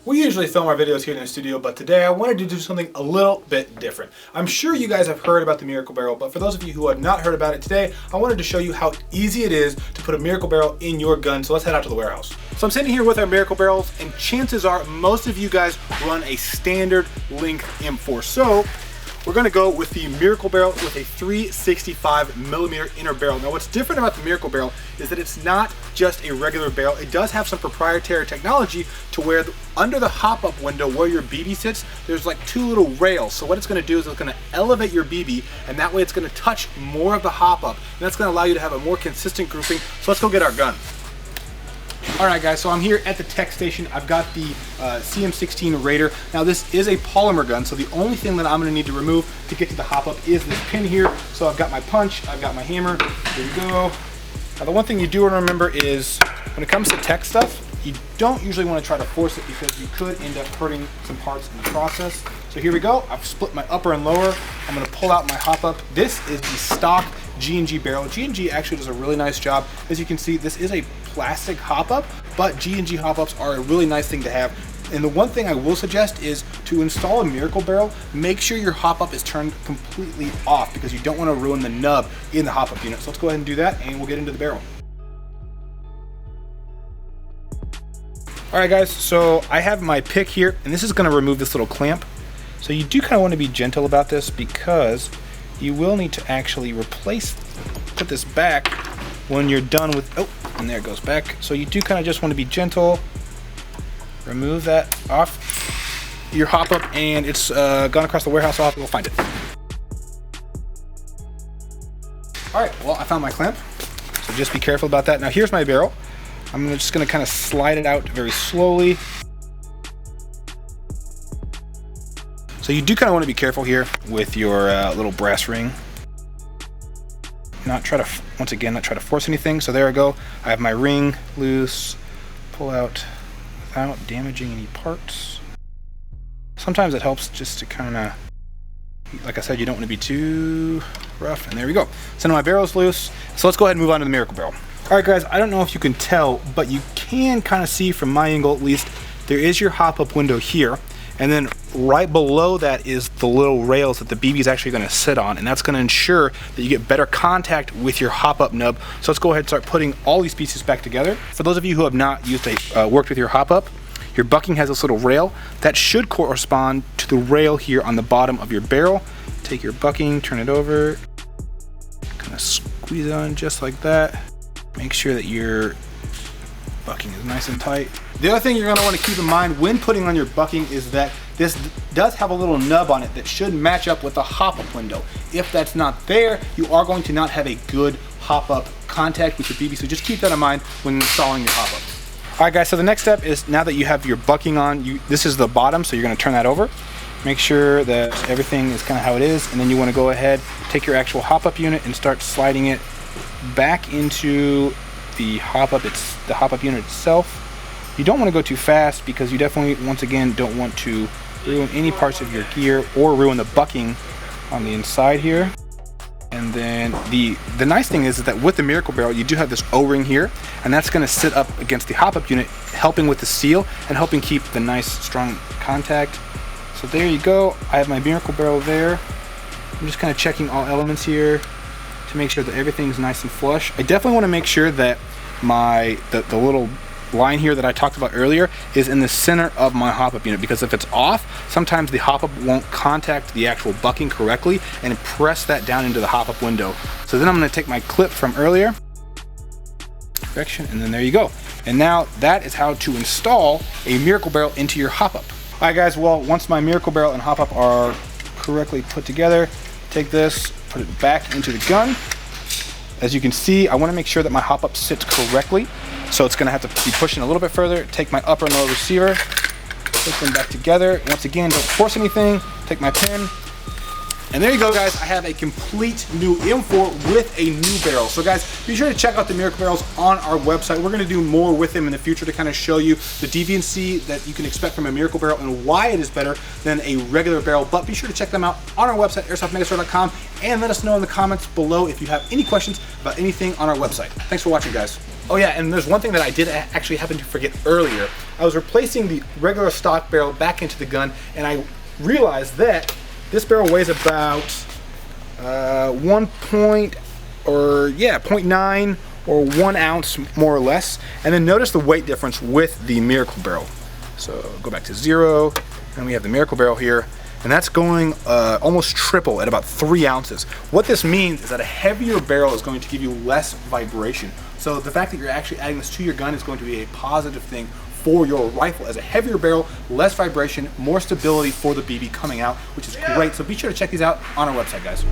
We usually film our videos here in the studio, but today I wanted to do something a little bit different. I'm sure you guys have heard about the Miracle Barrel, but for those of you who have not heard about it today, I wanted to show you how easy it is to put a Miracle Barrel in your gun. So let's head out to the warehouse. So I'm sitting here with our Miracle Barrels, and chances are most of you guys run a standard length M4. So we're gonna go with the Miracle Barrel with a 365mm inner barrel. Now what's different about the Miracle Barrel is that it's not just a regular barrel. It does have some proprietary technology to where under the hop-up window where your BB sits, there's like two little rails. So what it's gonna do is it's gonna elevate your BB, and that way it's gonna touch more of the hop-up, and that's gonna allow you to have a more consistent grouping. So let's go get our gun. All right guys, so I'm here at the tech station. I've got the CM16 Raider. Now this is a polymer gun, so the only thing that I'm gonna need to remove to get to the hop-up is this pin here. So I've got my punch, I've got my hammer, here we go. Now the one thing you do want to remember is when it comes to tech stuff, you don't usually want to try to force it because you could end up hurting some parts in the process. So here we go, I've split my upper and lower. I'm gonna pull out my hop-up. This is the stock G&G barrel. G&G actually does a really nice job. As you can see, this is a plastic hop-up, but G&G hop-ups are a really nice thing to have. And the one thing I will suggest is to install a Miracle Barrel, make sure your hop-up is turned completely off because you don't want to ruin the nub in the hop-up unit. So let's go ahead and do that and we'll get into the barrel. All right guys, so I have my pick here and this is going to remove this little clamp. So you do kind of want to be gentle about this because you will need to actually put this back when you're done with, oh, and there it goes back. So you do kind of just want to be gentle. Remove that off your hop-up, and it's gone across the warehouse. I'll go find it. All right, well, I found my clamp, so just be careful about that. Now here's my barrel. I'm just gonna kind of slide it out very slowly. So you do kind of want to be careful here with your little brass ring. Once again, not try to force anything. So there I go. I have my ring loose. Pull out without damaging any parts. Sometimes it helps just to kind of, like I said, you don't want to be too rough. And there we go. So now my barrel's loose. So let's go ahead and move on to the Miracle Barrel. All right, guys, I don't know if you can tell, but you can kind of see from my angle at least, there is your hop-up window here. And then right below that is the little rails that the BB is actually going to sit on, and that's going to ensure that you get better contact with your hop-up nub. So let's go ahead and start putting all these pieces back together. For those of you who have not worked with your hop-up, your bucking has this little rail that should correspond to the rail here on the bottom of your barrel. Take your bucking, turn it over, kind of squeeze it on just like that. Make sure that your bucking is nice and tight. The other thing you're going to want to keep in mind when putting on your bucking is that this does have a little nub on it that should match up with the hop-up window. If that's not there, you are going to not have a good hop-up contact with your BB, so just keep that in mind when installing your hop-up. All right guys, so the next step is now that you have your bucking on, this is the bottom, so you're going to turn that over. Make sure that everything is kind of how it is, and then you want to go ahead, take your actual hop-up unit and start sliding it back into the hop-up unit itself. You don't want to go too fast because you definitely, once again, don't want to ruin any parts of your gear or ruin the bucking on the inside here. And then the nice thing is that with the Miracle Barrel, you do have this O-ring here, and that's going to sit up against the hop-up unit, helping with the seal and helping keep the nice, strong contact. So there you go. I have my Miracle Barrel there. I'm just kind of checking all elements here to make sure that everything's nice and flush. I definitely want to make sure that the little line here that I talked about earlier is in the center of my hop-up unit, because if it's off, sometimes the hop-up won't contact the actual bucking correctly and press that down into the hop-up window. So then I'm going to take my clip from earlier, and then there you go. And now that is how to install a Miracle Barrel into your hop-up. All right guys, well, once my Miracle Barrel and hop-up are correctly put together, take this, put it back into the gun. As you can see, I want to make sure that my hop-up sits correctly. So it's going to have to be pushing a little bit further. Take my upper and lower receiver, put them back together. Once again, don't force anything. Take my pin, And there you go, guys. I have a complete new M4 with a new barrel. So guys, be sure to check out the Miracle barrels on our website. We're gonna do more with them in the future to kind of show you the deviancy that you can expect from a Miracle barrel and why it is better than a regular barrel. But be sure to check them out on our website, airsoftmegastore.com, and let us know in the comments below if you have any questions about anything on our website. Thanks for watching, guys. Oh yeah, and there's one thing that I did actually happen to forget earlier. I was replacing the regular stock barrel back into the gun, and I realized that this barrel weighs about 0.9 or 1 ounce more or less. And then notice the weight difference with the Miracle barrel. So go back to 0, and we have the Miracle barrel here, and that's going almost triple at about 3 ounces. What this means is that a heavier barrel is going to give you less vibration. So the fact that you're actually adding this to your gun is going to be a positive thing for your rifle. As a heavier barrel, less vibration, more stability for the BB coming out, which is great. So be sure to check these out on our website, guys.